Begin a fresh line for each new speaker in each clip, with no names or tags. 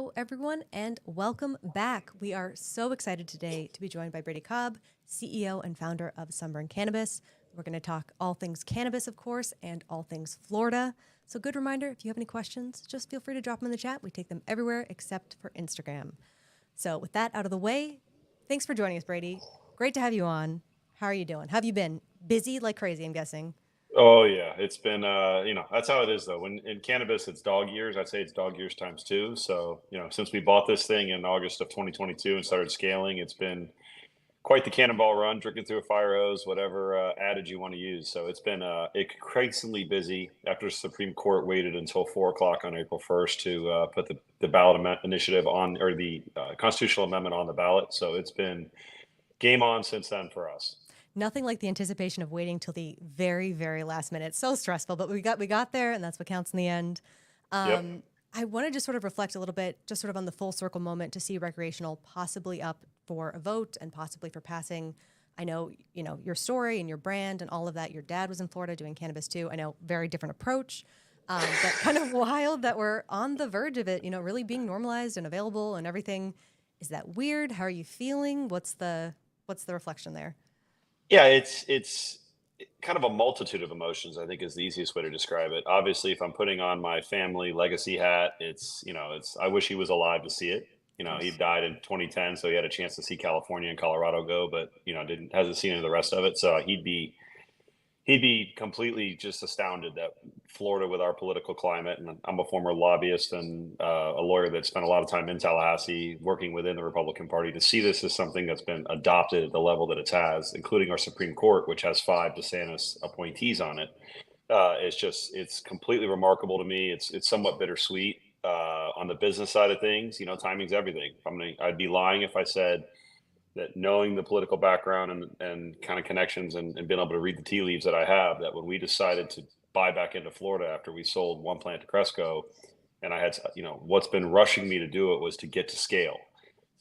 Hello, everyone, and welcome back. We are so excited today to be joined by Brady Cobb, CEO and founder of Sunburn Cannabis. We're going to talk all things cannabis, of course, and all things Florida. So, good reminder, if you have any questions, just feel free to drop them in the chat. We take them everywhere except for Instagram. So, with that out of the way, thanks for joining us, Brady. Great to have you on. How are you doing? How have you been? Busy like crazy, I'm guessing.
Oh yeah, it's been that's how it is though. When in cannabis it's dog years, I'd say it's dog years times two. So, since we bought this thing in August of 2022 and started scaling, it's been quite the cannonball run, drinking through a fire hose, whatever adage you want to use. So it's been crazily busy after the Supreme Court waited until 4 o'clock on April 1st to put the ballot initiative on, or the constitutional amendment on the ballot. So it's been game on since then for us.
Nothing like the anticipation of waiting till the very, very last minute. It's so stressful, but we got there, and that's what counts in the end.
Yep.
I want to just sort of reflect a little bit, just sort of on the full circle moment to see recreational possibly up for a vote and possibly for passing. I know, your story and your brand and all of that. Your dad was in Florida doing cannabis too. I know, very different approach, but kind of wild that we're on the verge of it, really being normalized and available and everything. Is that weird? How are you feeling? What's the reflection there?
Yeah, it's kind of a multitude of emotions, I think is the easiest way to describe it. Obviously, if I'm putting on my family legacy hat, it's I wish he was alive to see it.
Of
He
course.
died in 2010, so he had a chance to see California and Colorado go, but didn't hasn't seen any of the rest of it. So he'd be completely just astounded that Florida, with our political climate, and I'm a former lobbyist and a lawyer that spent a lot of time in Tallahassee working within the Republican Party, to see this as something that's been adopted at the level that it has, including our Supreme Court, which has 5 DeSantis appointees on it. It's completely remarkable to me. It's somewhat bittersweet. On the business side of things, timing's everything. I'd be lying if I said that, knowing the political background and kind of connections, and being able to read the tea leaves that I have, that when we decided to buy back into Florida after we sold one plant to Cresco, and I had, what's been rushing me to do it was to get to scale.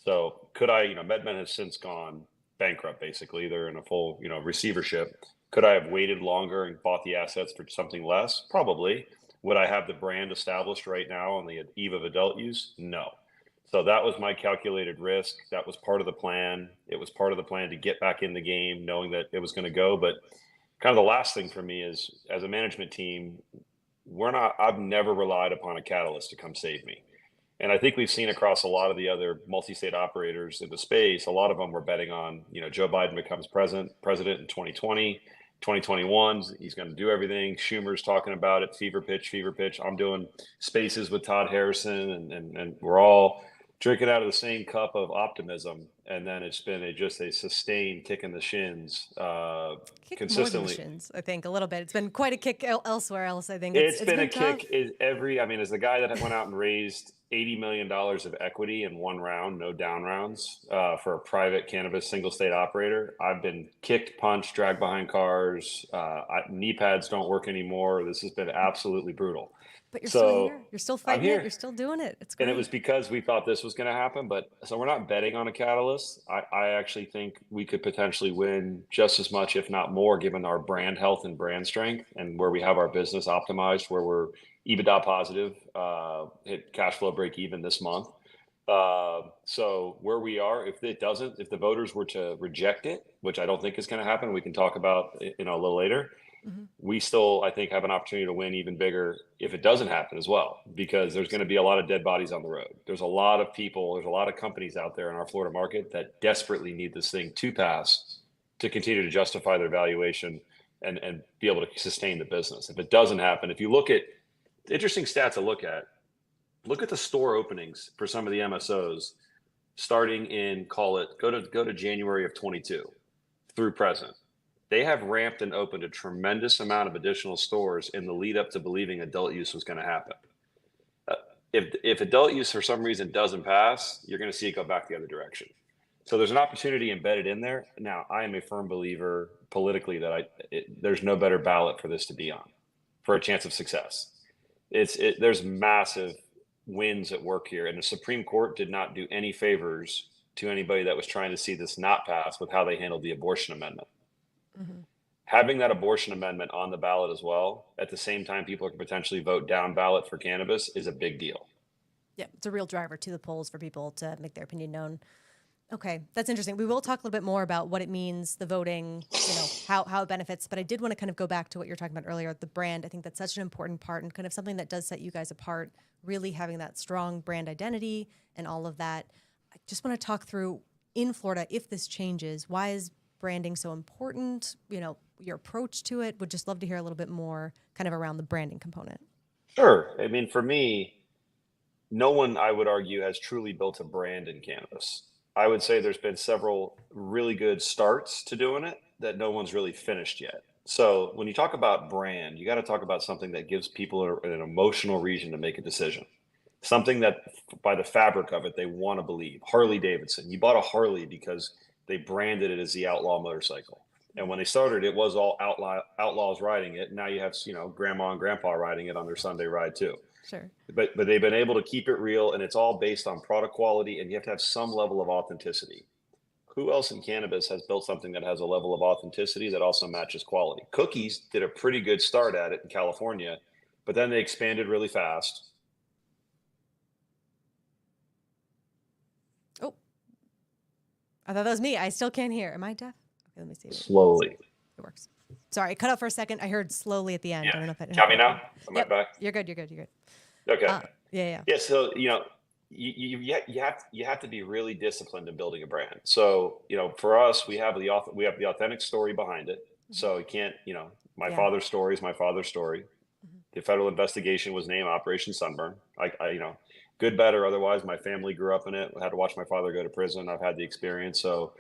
So could I, MedMen has since gone bankrupt, basically. They're in a full, receivership. Could I have waited longer and bought the assets for something less? Probably. Would I have the brand established right now on the eve of adult use? No. So that was my calculated risk. That was part of the plan. It was part of the plan to get back in the game, knowing that it was going to go. But kind of the last thing for me is, as a management team, I've never relied upon a catalyst to come save me. And I think we've seen across a lot of the other multi-state operators in the space, a lot of them were betting on, Joe Biden becomes president in 2020, 2021. He's going to do everything. Schumer's talking about it, fever pitch, fever pitch. I'm doing spaces with Todd Harrison, and we're all drinking out of the same cup of optimism. And then it's been just a sustained kick in the shins,
Kick more than the
consistently.
shins, I think, a little bit. It's been quite a kick elsewhere else. I think it's
It's
it's
been a
been tough.
kick. As the guy that went out and raised $80 million of equity in one round, no down rounds, for a private cannabis single state operator. I've been kicked, punched, dragged behind cars. Knee pads don't work anymore. This has been absolutely brutal.
But you're still
So
here. You're still
I'm
fighting it.
here.
You're still doing it. It's
And it was
great.
because we thought this was going to happen. But so we're not betting on a catalyst. I actually think we could potentially win just as much, if not more, given our brand health and brand strength, and where we have our business optimized, where we're EBITDA positive, hit cash flow break even this month. So where we are, if the voters were to reject it, which I don't think is going to happen, we can talk about a little later.
Hmm.
We still, I think, have an opportunity to win even bigger if it doesn't happen as well, because there's going to be a lot of dead bodies on the road. There's a lot of people, there's a lot of companies out there in our Florida market that desperately need this thing to pass to continue to justify their valuation and be able to sustain the business. If it doesn't happen, if you look at interesting stats to look at the store openings for some of the MSOs starting in, call it, go to January of 22 through present. They have ramped and opened a tremendous amount of additional stores in the lead up to believing adult use was going to happen. Uh, if adult use for some reason doesn't pass, you're going to see it go back the other direction. So there's an opportunity embedded in there. Now, I am a firm believer politically that there's no better ballot for this to be on for a chance of success. There's massive wins at work here, and the Supreme Court did not do any favors to anybody that was trying to see this not pass with how they handled the abortion amendment.
Hmm.
Having that abortion amendment on the ballot as well, at the same time people can potentially vote down ballot for cannabis, is a big deal.
Yeah, it's a real driver to the polls for people to make their opinion known. Okay, that's interesting. We will talk a little bit more about what it means, the voting, how it benefits. But I did want to kind of go back to what you were talking about earlier, the brand. I think that's such an important part and kind of something that does set you guys apart, really having that strong brand identity and all of that. I just want to talk through in Florida, if this changes, why is branding so important? Your approach to it. Would just love to hear a little bit more kind of around the branding component.
Sure. I mean, for me, no one, I would argue, has truly built a brand in cannabis. I would say there's been several really good starts to doing it that no one's really finished yet. So when you talk about brand, you got to talk about something that gives people an emotional reason to make a decision. Something that, by the fabric of it, they want to believe. Harley Davidson. You bought a Harley because they branded it as the outlaw motorcycle. And when they started, it was all outlaws riding it. Now you have, grandma and grandpa riding it on their Sunday ride too.
Sure.
But they've been able to keep it real, and it's all based on product quality, and you have to have some level of authenticity. Who else in cannabis has built something that has a level of authenticity that also matches quality? Cookies did a pretty good start at it in California, but then they expanded really fast.
Oh, I thought that was me. I still can't hear. Am I deaf? Okay, let me see.
Slowly.
It works. Sorry, I cut out for a second. I heard slowly at the end.
Yeah.
I don't know if it.
Got me now? Am I
Yep.
back?
You're good. You're good. You're good.
Okay.
Yeah.
So you have to be really disciplined in building a brand. So for us, we have the authentic story behind it.
Mm-hmm.
So you can't my
Yeah.
father's story is my father's story.
Mm-hmm.
The federal investigation was named Operation Sunburn. I good, bad, or otherwise, my family grew up in it. I had to watch my father go to prison. I've had the experience. So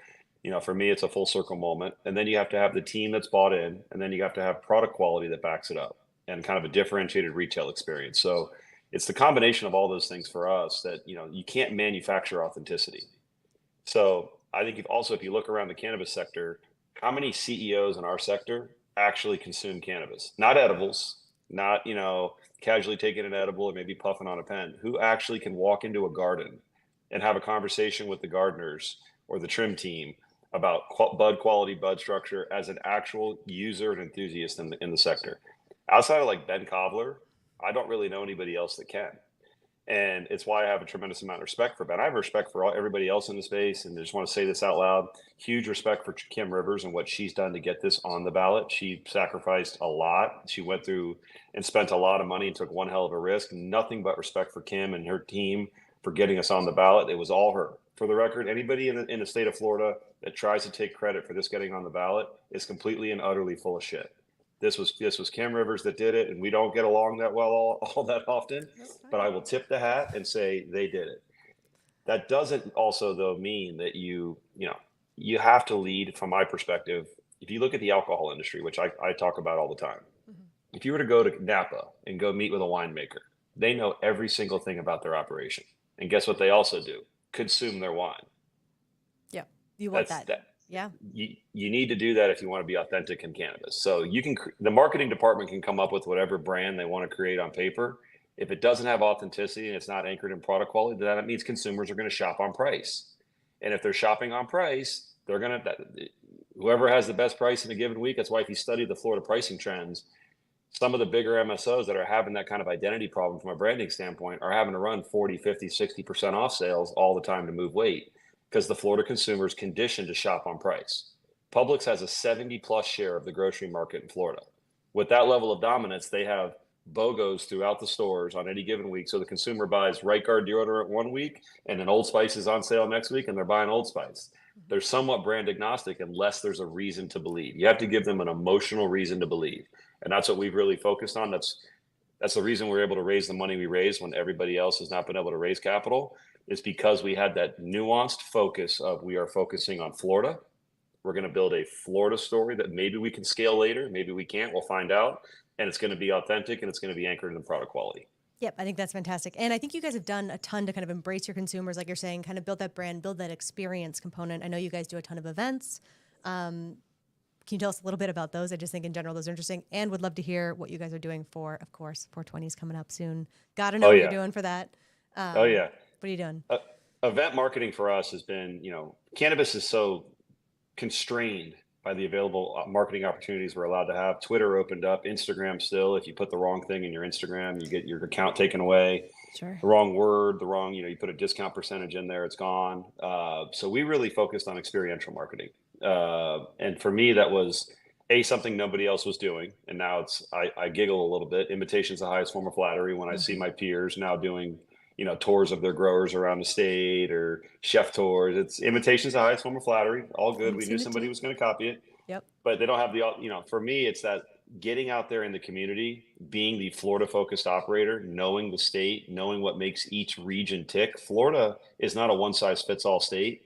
for me, it's a full circle moment. And then you have to have the team that's bought in, and then you have to have product quality that backs it up, and kind of a differentiated retail experience. So it's the combination of all those things for us that you can't manufacture authenticity. So I think if you look around the cannabis sector, how many CEOs in our sector actually consume cannabis? Not edibles, not casually taking an edible or maybe puffing on a pen. Who actually can walk into a garden and have a conversation with the gardeners or the trim team about bud quality, bud structure as an actual user and enthusiast in the sector? Outside of like Ben Cobbler, I don't really know anybody else that can. And it's why I have a tremendous amount of respect for Ben. I have respect for everybody else in the space. And I just want to say this out loud. Huge respect for Kim Rivers and what she's done to get this on the ballot. She sacrificed a lot. She went through and spent a lot of money and took one hell of a risk. Nothing but respect for Kim and her team for getting us on the ballot. It was all her. For the record, anybody in the state of Florida that tries to take credit for this getting on the ballot is completely and utterly full of shit. This was Kim Rivers that did it, and we don't get along that well all that often. But I will tip the hat and say they did it. That doesn't also though mean that you have to lead. From my perspective, if you look at the alcohol industry, which I talk about all the time, if you were to go to Napa and go meet with a winemaker, they know every single thing about their operation. And guess what they also do? Consume their wine.
Yeah, you want that. Yeah.
You need to do that if you want to be authentic in cannabis. So the marketing department can come up with whatever brand they want to create on paper. If it doesn't have authenticity and it's not anchored in product quality, then that means consumers are going to shop on price. And if they're shopping on price, they're going to, whoever has the best price in a given week. That's why if you study the Florida pricing trends, some of the bigger MSOs that are having that kind of identity problem from a branding standpoint are having to run 40, 50, 60% off sales all the time to move weight, because the Florida consumer is conditioned to shop on price. Publix has a 70+ share of the grocery market in Florida. With that level of dominance, they have BOGOs throughout the stores on any given week. So the consumer buys Right Guard deodorant one week, and then Old Spice is on sale next week, and they're buying Old Spice. They're somewhat brand agnostic unless there's a reason to believe. You have to give them an emotional reason to believe. And that's what we've really focused on. That's the reason we're able to raise the money we raised when everybody else has not been able to raise capital, is because we had that nuanced focus of, we are focusing on Florida. We're going to build a Florida story that maybe we can scale later. Maybe we can't. We'll find out. And it's going to be authentic, and it's going to be anchored in the product quality.
Yep, I think that's fantastic. And I think you guys have done a ton to kind of embrace your consumers, like you're saying, kind of build that brand, build that experience component. I know you guys do a ton of events. Can you tell us a little bit about those? I just think in general those are interesting, and would love to hear what you guys are doing for, of course, 420 is coming up soon. Got to know what you're doing for that.
Oh, yeah.
What are you doing?
Event marketing for us has been, cannabis is so constrained by the available marketing opportunities we're allowed to have. Twitter opened up, Instagram still. If you put the wrong thing in your Instagram, you get your account taken away.
Sure.
The wrong word, the wrong, you put a discount percentage in there, it's gone. So we really focused on experiential marketing. And for me, that was something nobody else was doing. And now I giggle a little bit. Imitation's the highest form of flattery when I see my peers now doing, tours of their growers around the state or chef tours. It's imitation's the highest form of flattery. All good.
I've
We
seen
knew
it
somebody
too.
was going to copy it,
Yep.
but they don't have the, for me, it's that getting out there in the community, being the Florida focused operator, knowing the state, knowing what makes each region tick. Florida is not a one size fits all state.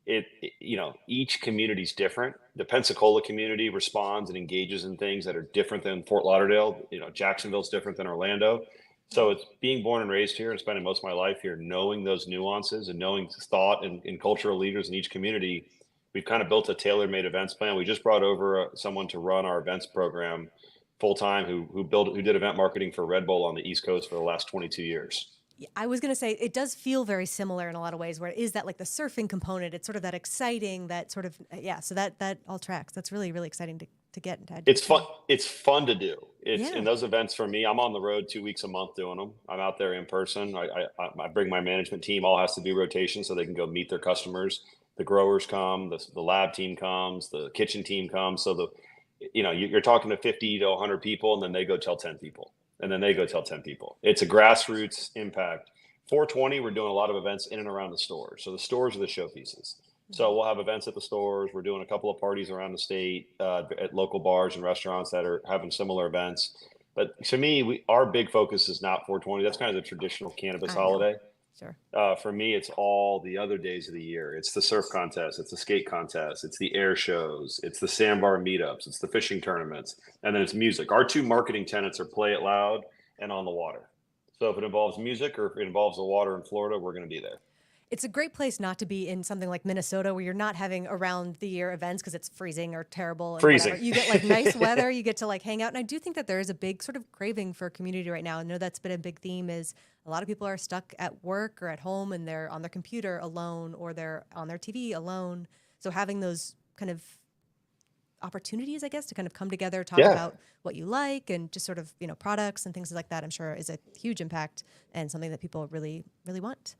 Each community's different. The Pensacola community responds and engages in things that are different than Fort Lauderdale. Jacksonville's different than Orlando. So it's being born and raised here and spending most of my life here, knowing those nuances and knowing thought and cultural leaders in each community. We've kind of built a tailor-made events plan. We just brought over someone to run our events program full time who did event marketing for Red Bull on the East Coast for the last 22 years.
I was going to say it does feel very similar in a lot of ways, where it is that like the surfing component. It's sort of that exciting, that sort of So that all tracks. That's really really exciting to get into.
It's fun. It's fun to do. It's
Yeah.
in those events for me. I'm on the road 2 weeks a month doing them. I'm out there in person. I bring my management team. All has to be rotation so they can go meet their customers. The growers come. The lab team comes. The kitchen team comes. So you're talking to 50 to 100 people, and then they go tell 10 people, and then they go tell 10 people. It's a grassroots impact. 420, we're doing a lot of events in and around the stores. So the stores are the showpieces. So we'll have events at the stores. We're doing a couple of parties around the state at local bars and restaurants that are having similar events. But to me, our big focus is not 420. That's kind of the traditional cannabis
I know.
holiday.
Sure.
For me, it's all the other days of the year. It's the surf contest, it's the skate contest, it's the air shows, it's the sandbar meetups, it's the fishing tournaments, and then it's music. Our two marketing tenets are play it loud and on the water. So if it involves music or if it involves the water in Florida, we're going to be there.
It's a great place not to be in something like Minnesota, where you're not having around the year events because it's freezing or terrible and
Freezing.
whatever. You get like nice weather, you get to like hang out. And I do think that there is a big sort of craving for community right now. I know that's been a big theme is a lot of people are stuck at work or at home and they're on their computer alone or they're on their TV alone. So having those kind of opportunities, I guess, to kind of come together, talk about what you like and just sort of, products and things like that, I'm sure is a huge impact and something that people really, really want.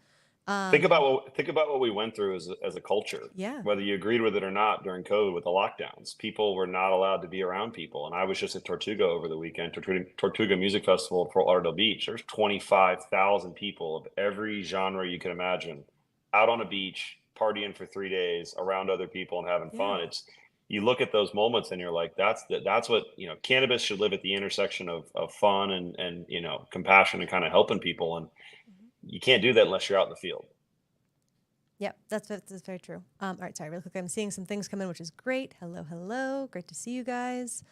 Think about what we went through as a culture.
Yeah.
Whether you agreed with it or not during COVID with the lockdowns, people were not allowed to be around people. And I was just at Tortuga over the weekend, Tortuga Music Festival in Fort Lauderdale Beach. There's 25,000 people of every genre you can imagine out on a beach, partying for 3 days around other people and having fun. You look at those moments and you're like, that's what, cannabis should live at the intersection of fun and compassion and kind of helping people. And you can't do that unless you're out in the field.
Yep, that's very true. All right, sorry, real quick. I'm seeing some things come in, which is great. Hello. Great to see you guys.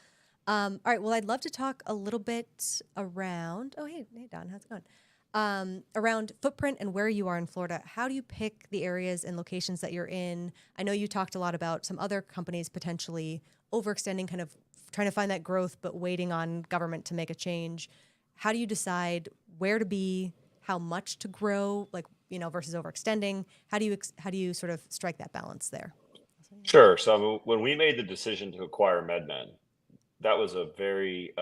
All right, well, I'd love to talk a little bit around, hey, Don, how's it going? Around footprint and where you are in Florida. How do you pick the areas and locations that you're in? I know you talked a lot about some other companies potentially overextending, kind of trying to find that growth, but waiting on government to make a change. How do you decide where to be, how much to grow, versus overextending? How do you sort of strike that balance there?
Sure. So when we made the decision to acquire MedMen, that was a very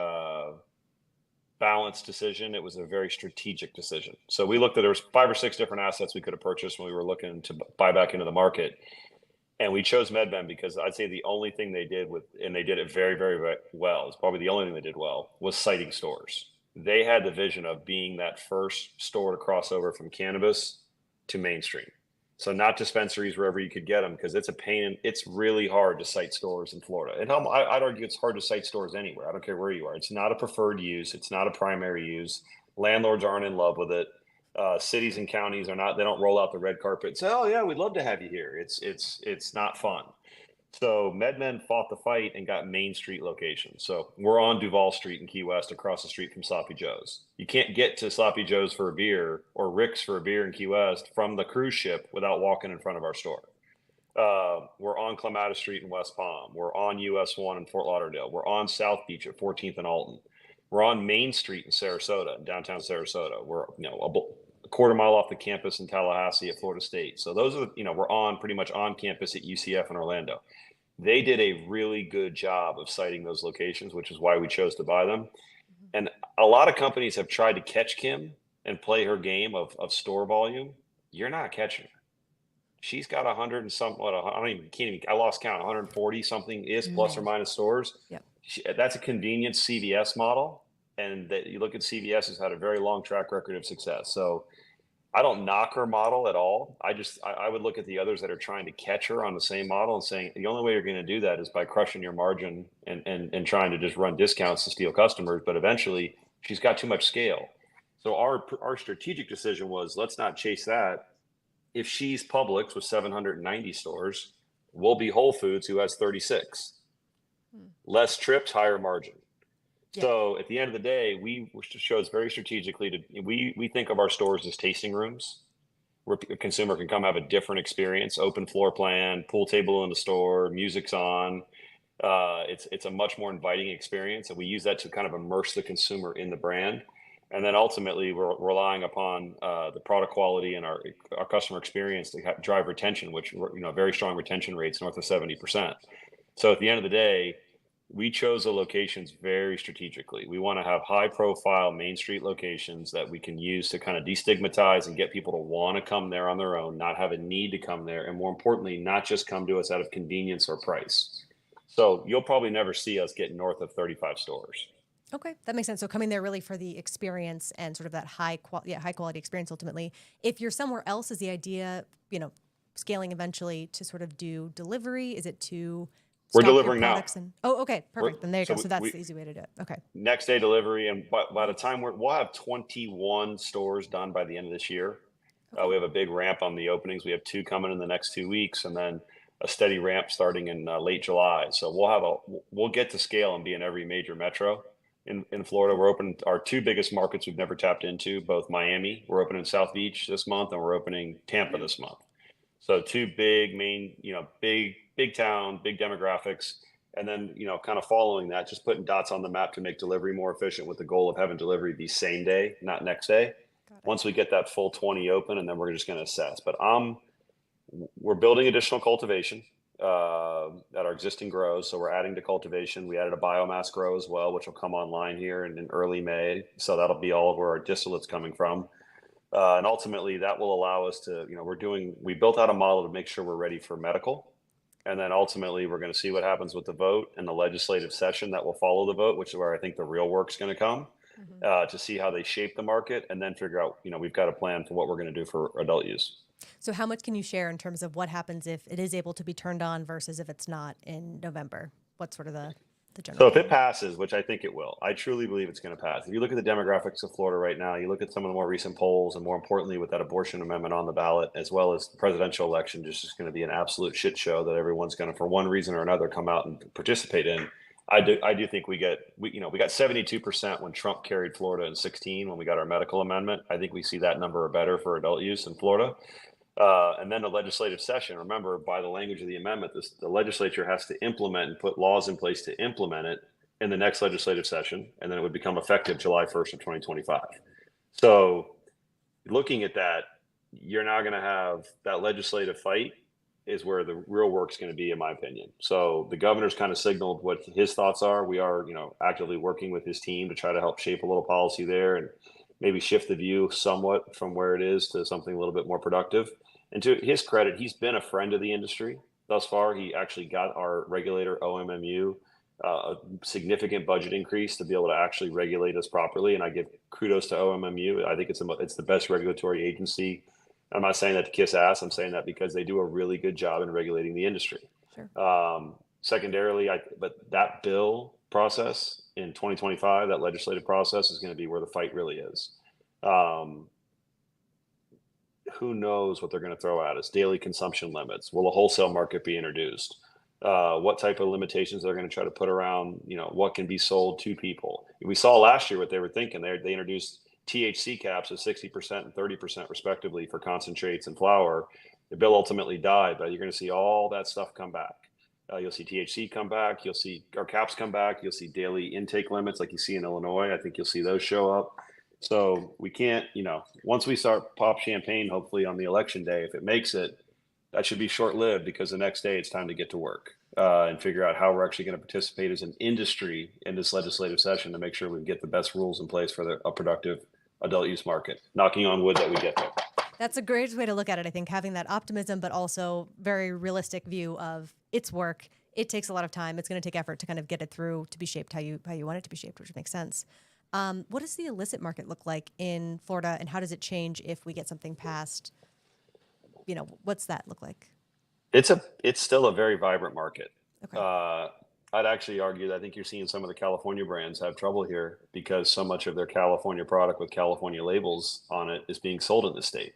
balanced decision. It was a very strategic decision. So we looked at, there was 5 or 6 different assets we could have purchased when we were looking to buy back into the market. And we chose MedMen because I'd say the only thing they did and they did it very, very well, it's probably the only thing they did well, was siting stores. They had the vision of being that first store to cross over from cannabis to mainstream. So not dispensaries wherever you could get them, because it's a pain. It's really hard to site stores in Florida. And I'd argue it's hard to site stores anywhere. I don't care where you are. It's not a preferred use. It's not a primary use. Landlords aren't in love with it. Cities and counties are not. They don't roll out the red carpet and say, "Oh yeah, we'd love to have you here." It's not fun. So MedMen fought the fight and got Main Street locations. So we're on Duval Street in Key West, across the street from Sloppy Joe's. You can't get to Sloppy Joe's for a beer or Rick's for a beer in Key West from the cruise ship without walking in front of our store. We're on Clematis Street in West Palm. We're on US 1 in Fort Lauderdale. We're on South Beach at 14th and Alton. We're on Main Street in Sarasota, in downtown Sarasota. We're a quarter mile off the campus in Tallahassee at Florida State. So those are we're on pretty much on campus at UCF in Orlando. they did a really good job of citing those locations, which is why we chose to buy them.
Mhm.
And a lot of companies have tried to catch Kim and play her game of store volume. You're not catching her. She's got 100 and some, what, I don't even, can't even, I lost count, 140 something is plus or
Man.
minus stores.
Yep.
That's a convenience CVS model. And that you look at CVS has had a very long track record of success. So I don't knock her model at all. I would look at the others that are trying to catch her on the same model and saying the only way you're going to do that is by crushing your margin and trying to just run discounts to steal customers. But eventually, she's got too much scale. So our strategic decision was let's not chase that. If she's Publix with 790 stores, we'll be Whole Foods who has 36.
Hmm.
Less trips, higher margin.
Yeah.
So at the end of the day, we chose very strategically we think of our stores as tasting rooms where a consumer can come have a different experience, open floor plan, pool table in the store, music's on. It's a much more inviting experience, and we use that to kind of immerse the consumer in the brand. And then ultimately, we're relying upon the product quality and our customer experience to drive retention, which very strong retention rates north of 70%. So at the end of the day, we chose the locations very strategically. We want to have high profile Main Street locations that we can use to kind of destigmatize and get people to want to come there on their own, not have a need to come there. And more importantly, not just come to us out of convenience or price. So you'll probably never see us get north of 35 stores.
Okay, that makes sense. So coming there really for the experience and sort of that high quality experience ultimately. If you're somewhere else, is the idea, scaling eventually to sort of do delivery? Is it to
We're
stock your
delivering now.
products and okay,
We're,
perfect. Then there you
so
go. So that's
we
the easy way to do it. Okay.
next day delivery, and by the time we'll have 21 stores done by the end of this year.
Okay.
We have a big ramp on the openings. We have 2 coming in the next 2 weeks, and then a steady ramp starting in late July. So we'll get to scale and be in every major metro in Florida. We're opening our 2 biggest markets we've never tapped into, both Miami. We're opening South Beach this month, and we're opening Tampa this month. So 2 big main, big town, big demographics. And then, kind of following that, just putting dots on the map to make delivery more efficient with the goal of having delivery be same day, not next day.
Got it.
Once we get that full 20 open, and then we're just going to assess. But we're building additional cultivation at our existing grows. So we're adding to cultivation. We added a biomass grow as well, which will come online here in early May. So that'll be all of where our distillate's coming from. And ultimately, that will allow us to, we built out a model to make sure we're ready for medical. And then ultimately, we're going to see what happens with the vote and the legislative session that will follow the vote, which is where I think the real work's going to come to see how they shape the market and then figure out, we've got a plan for what we're going to do for adult use.
So how much can you share in terms of what happens if it is able to be turned on versus if it's not in November? What's sort of the general
So if it
plan?
passes, which I think it will, I truly believe it's going to pass. If you look at the demographics of Florida right now, you look at some of the more recent polls, and more importantly, with that abortion amendment on the ballot, as well as the presidential election, just is going to be an absolute shit show that everyone's going to, for one reason or another, come out and participate in. I do think we got 72% when Trump carried Florida in 16 when we got our medical amendment. I think we see that number or better for adult use in Florida. And then the legislative session. Remember, by the language of the amendment, the legislature has to implement and put laws in place to implement it in the next legislative session, and then it would become effective July 1st of 2025. So looking at that, you're now going to have that legislative fight is where the real work's going to be, in my opinion. So the governor's kind of signaled what his thoughts are. We are, actively working with his team to try to help shape a little policy there and maybe shift the view somewhat from where it is to something a little bit more productive. And to his credit, he's been a friend of the industry thus far. He actually got our regulator, OMMU, a significant budget increase to be able to actually regulate us properly. And I give kudos to OMMU. I think it's the best regulatory agency. I'm not saying that to kiss ass. I'm saying that because they do a really good job in regulating the industry.
Sure.
Secondarily, but that bill process in 2025, that legislative process is going to be where the fight really is. Who knows what they're going to throw at us? Daily consumption limits. Will a wholesale market be introduced? What type of limitations they're going to try to put around, what can be sold to people? We saw last year what they were thinking. They introduced THC caps of 60% and 30% respectively for concentrates and flower. The bill ultimately died, but you're going to see all that stuff come back. You'll see THC come back. You'll see our caps come back. You'll see daily intake limits like you see in Illinois. I think you'll see those show up. So we can't, once we start pop champagne, hopefully on the election day, if it makes it, that should be short lived because the next day it's time to get to work. and figure out how we're actually going to participate as an industry in this legislative session to make sure we get the best rules in place for a productive adult use market. Knocking on wood that we get there.
That's a great way to look at it. I think having that optimism, but also very realistic view of its work. It takes a lot of time. It's going to take effort to kind of get it through to be shaped how you want it to be shaped, which makes sense. What does the illicit market look like in Florida, and how does it change if we get something passed? What's that look like?
It's still a very vibrant market.
Okay.
I'd actually argue that I think you're seeing some of the California brands have trouble here because so much of their California product with California labels on it is being sold in the state.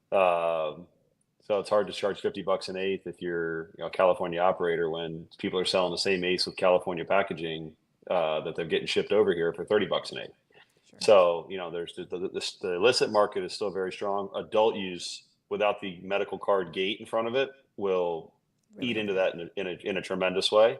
So it's hard to charge $50 an eighth if you're a California operator when people are selling the same eighths with California packaging that they're getting shipped over here for $30 an eighth.
Sure.
So there's the illicit market is still very strong. Adult use without the medical card gate in front of it will
Really
eat into that in a tremendous way.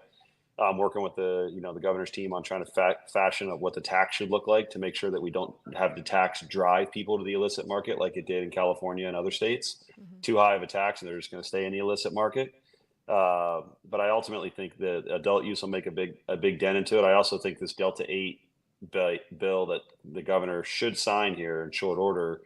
I'm working with the governor's team on trying to fashion of what the tax should look like to make sure that we don't have the tax drive people to the illicit market like it did in California and other states.
Mm-hmm.
Too high of a tax and they're just going to stay in the illicit market. But I ultimately think that adult use will make a big dent into it. I also think this Delta 8 bill that the governor should sign here in short order,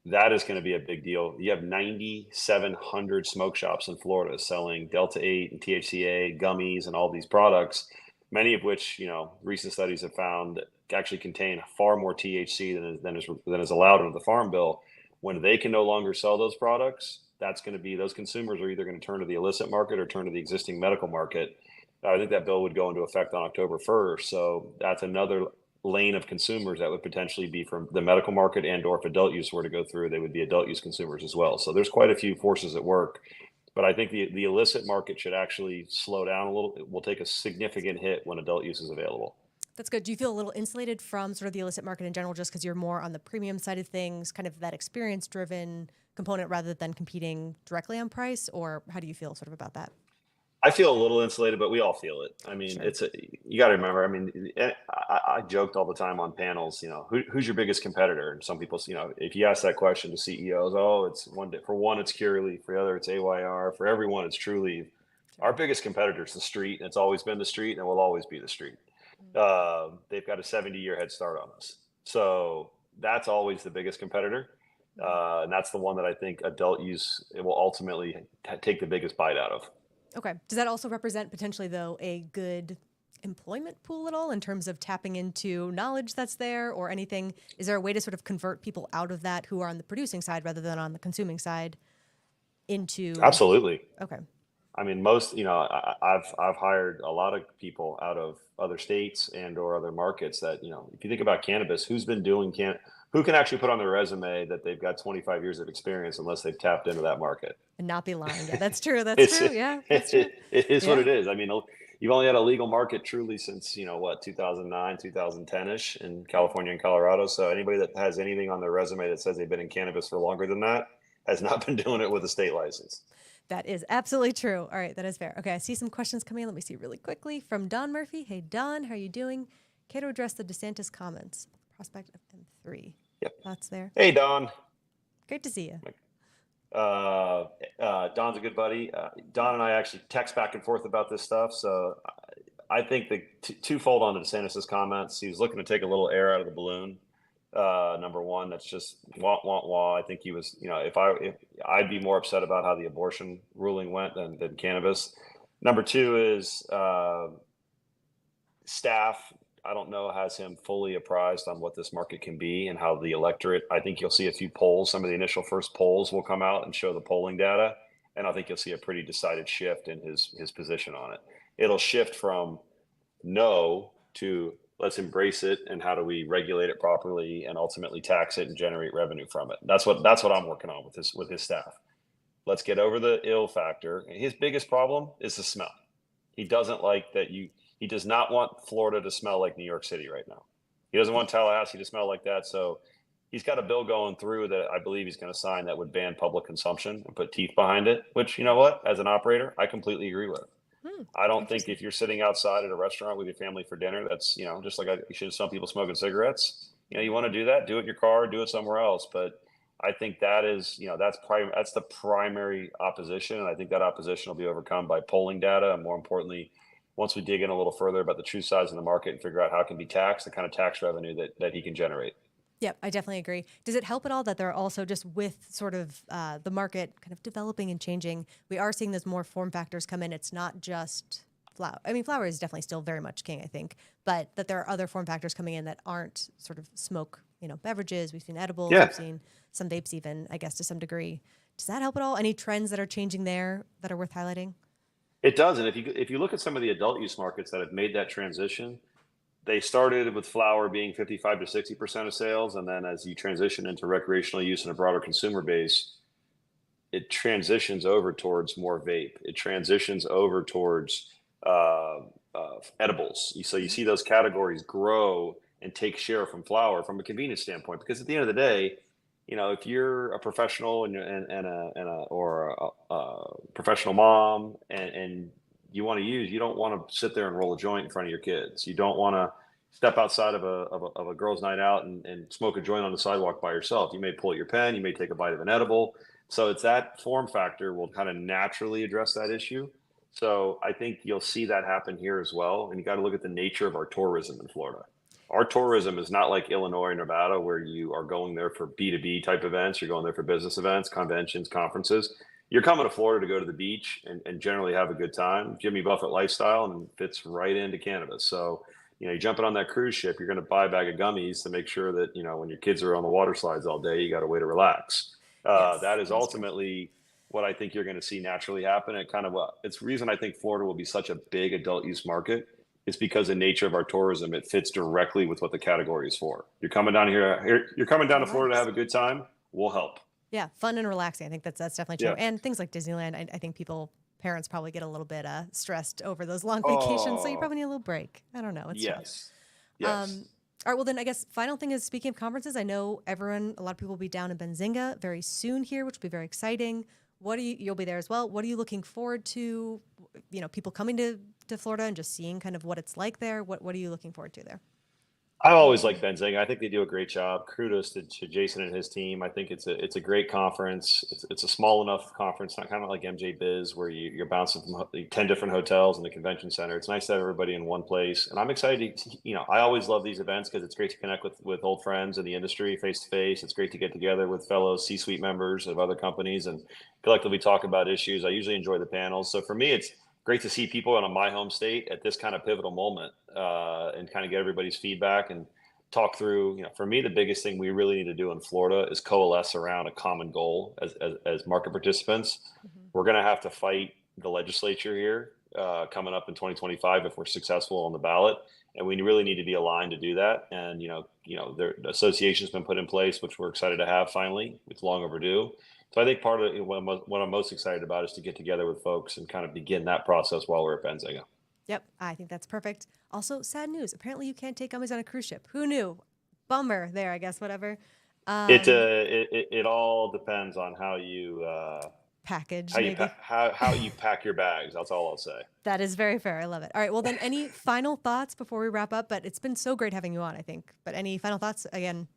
that is going to be a big deal. You have 9,700 smoke shops in Florida selling Delta 8 and THCA gummies and all these products, many of which, recent studies have found actually contain far more THC than is allowed under the Farm Bill. When they can no longer sell those products, that's going to be, those consumers are either going to turn to the illicit market or turn to the existing medical market. I think that bill would go into effect on October 1st. So that's another lane of consumers that would potentially be from the medical market, and or if adult use were to go through, they would be adult use consumers as well. So there's quite a few forces at work, but I think the illicit market should actually slow down a little. It will take a significant hit when adult use is available.
That's good. Do you feel a little insulated from sort of the illicit market in general, just because you're more on the premium side of things, kind of that experience-driven component rather than competing directly on price? Or how do you feel sort of about that?
I feel a little insulated, but we all feel it. I mean,
Sure.
you got to remember. I mean, I joked all the time on panels. Who's your biggest competitor? And some people, if you ask that question to CEOs, oh, it's for one, it's Curaleaf. For the other, it's AYR. For everyone, it's Trulieve.
Sure.
Our biggest competitor is the street, and it's always been the street, and it will always be the street. They've got a 70-year head start on us, so that's always the biggest competitor, and that's the one that I think adult use it will ultimately take the biggest bite out of.
Okay. Does that also represent potentially, though, a good employment pool at all in terms of tapping into knowledge that's there or anything? Is there a way to sort of convert people out of that who are on the producing side rather than on the consuming side into?
Absolutely.
Okay.
I mean, I've hired a lot of people out of other states and or other markets that, if you think about cannabis, who can actually put on their resume that they've got 25 years of experience unless they've tapped into that market?
And not be lying. Yeah, that's true. That's true. Yeah, that's true.
It is what
Yeah.
it is. I mean, you've only had a legal market truly since, 2009, 2010-ish in California and Colorado. So anybody that has anything on their resume that says they've been in cannabis for longer than that has not been doing it with a state license.
That is absolutely true. All right, that is fair. Okay, I see some questions coming in. Let me see really quickly from Don Murphy. Hey, Don, how are you doing? Care to address the DeSantis comments? Prospect of M3.
Yep.
Thoughts there?
Hey, Don.
Great to see you.
Don's a good buddy. Don and I actually text back and forth about this stuff. So I think the twofold on the DeSantis' comments, he was looking to take a little air out of the balloon. Number one, that's just wah. I think he was, if I'd be more upset about how the abortion ruling went than cannabis. Number two is staff. I don't know, has him fully apprised on what this market can be and how the electorate. I think you'll see a few polls. Some of the initial first polls will come out and show the polling data, and I think you'll see a pretty decided shift in his position on it. It'll shift from no to let's embrace it, and how do we regulate it properly and ultimately tax it and generate revenue from it. That's what I'm working on with his staff. Let's get over the ill factor. His biggest problem is the smell. He doesn't like that he does not want Florida to smell like New York City right now. He doesn't want Tallahassee to smell like that. So he's got a bill going through that I believe he's going to sign that would ban public consumption and put teeth behind it, which, you know what, as an operator, I completely agree with. I don't think if you're sitting outside at a restaurant with your family for dinner, that's, just like you should some people smoking cigarettes. You want to do that, do it in your car, do it somewhere else. But I think that is, that's the primary opposition. And I think that opposition will be overcome by polling data. And more importantly, once we dig in a little further about the true size of the market and figure out how it can be taxed, the kind of tax revenue that he can generate.
Yep, I definitely agree. Does it help at all that they're also just with sort of the market kind of developing and changing? We are seeing those more form factors come in. It's not just flower. I mean, flower is definitely still very much king, I think, but that there are other form factors coming in that aren't sort of smoke, beverages. We've seen edibles.
Yeah.
We've seen some vapes even, I guess, to some degree. Does that help at all? Any trends that are changing there that are worth highlighting?
It does. And if you look at some of the adult use markets that have made that transition, they started with flower being 55 to 60% of sales. And then as you transition into recreational use and a broader consumer base, it transitions over towards more vape. It transitions over towards edibles. So you see those categories grow and take share from flower from a convenience standpoint. Because at the end of the day, if you're a professional or a professional mom and you want to use, you don't want to sit there and roll a joint in front of your kids. You don't want to step outside of a girls' night out and smoke a joint on the sidewalk by yourself. You may pull at your pen, you may take a bite of an edible. So it's that form factor will kind of naturally address that issue. So I think you'll see that happen here as well. And you got to look at the nature of our tourism in Florida. Our tourism is not like Illinois or Nevada, where you are going there for B2B type events. You're going there for business events, conventions, conferences. You're coming to Florida to go to the beach and generally have a good time. Jimmy Buffett lifestyle, and fits right into cannabis. So, you're jumping on that cruise ship, you're going to buy a bag of gummies to make sure that, when your kids are on the water slides all day, you got a way to relax.
Yes,
that is ultimately what I think you're going to see naturally happen. And it's the reason I think Florida will be such a big adult use market. It's because the nature of our tourism, it fits directly with what the category is for. You're coming down you're coming down to Florida to have a good time. We'll help.
Yeah, fun and relaxing. I think that's definitely true.
Yeah.
And things like Disneyland, I think parents probably get a little bit stressed over those long vacations, so you probably need a little break. I don't know. It's
Yes.
All right, well then I guess final thing is, speaking of conferences, I know a lot of people will be down in Benzinga very soon here, which will be very exciting. You'll be there as well. What are you looking forward to? People coming to Florida and just seeing kind of what it's like there. What are you looking forward to there?
I always like Benzinga. I think they do a great job. Kudos to Jason and his team. I think it's a great conference. It's a small enough conference, not kind of like MJ Biz, where you're bouncing from 10 different hotels in the convention center. It's nice to have everybody in one place. And I'm excited. I always love these events because it's great to connect with old friends in the industry face to face. It's great to get together with fellow C-suite members of other companies and collectively talk about issues. I usually enjoy the panels. So for me, it's great to see people in my home state at this kind of pivotal moment and kind of get everybody's feedback and talk through. For me, the biggest thing we really need to do in Florida is coalesce around a common goal as market participants. Mm-hmm. We're going to have to fight the legislature here coming up in 2025 if we're successful on the ballot. And we really need to be aligned to do that. And, the association's been put in place, which we're excited to have finally. It's long overdue. So I think part of what I'm most excited about is to get together with folks and kind of begin that process while we're at Benzinga.
Yep, I think that's perfect. Also, sad news. Apparently you can't take gummies on a cruise ship. Who knew? Bummer there, I guess, whatever.
It all depends on how you
package,
how you pack your bags. That's all I'll say.
That is very fair. I love it. All right, well then, any final thoughts before we wrap up? But it's been so great having you on, I think. But any final thoughts again?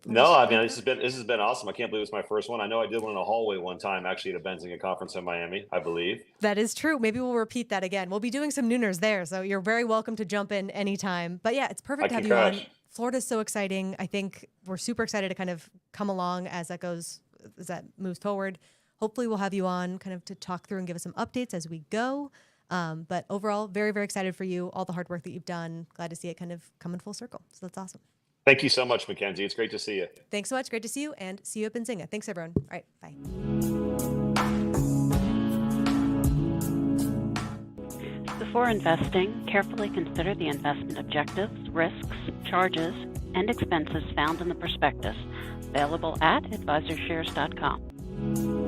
No, I mean, this has been awesome. I can't believe it's my first one. I know I did one in a hallway one time, actually, at a Benzinga conference in Miami, I believe.
That is true. Maybe we'll repeat that again. We'll be doing some nooners there, so you're very welcome to jump in anytime. But yeah, it's perfect to have you on. Florida's so exciting. I think we're super excited to kind of come along as that moves forward. Hopefully we'll have you on kind of to talk through and give us some updates as we go. But overall, very, very excited for you, all the hard work that you've done. Glad to see it kind of come in full circle. So that's awesome.
Thank you so much, Mackenzie. It's great to see you.
Thanks so much. Great to see you, and see you at Benzinga. Thanks, everyone. All right, bye.
Before investing, carefully consider the investment objectives, risks, charges, and expenses found in the prospectus, available at advisorshares.com.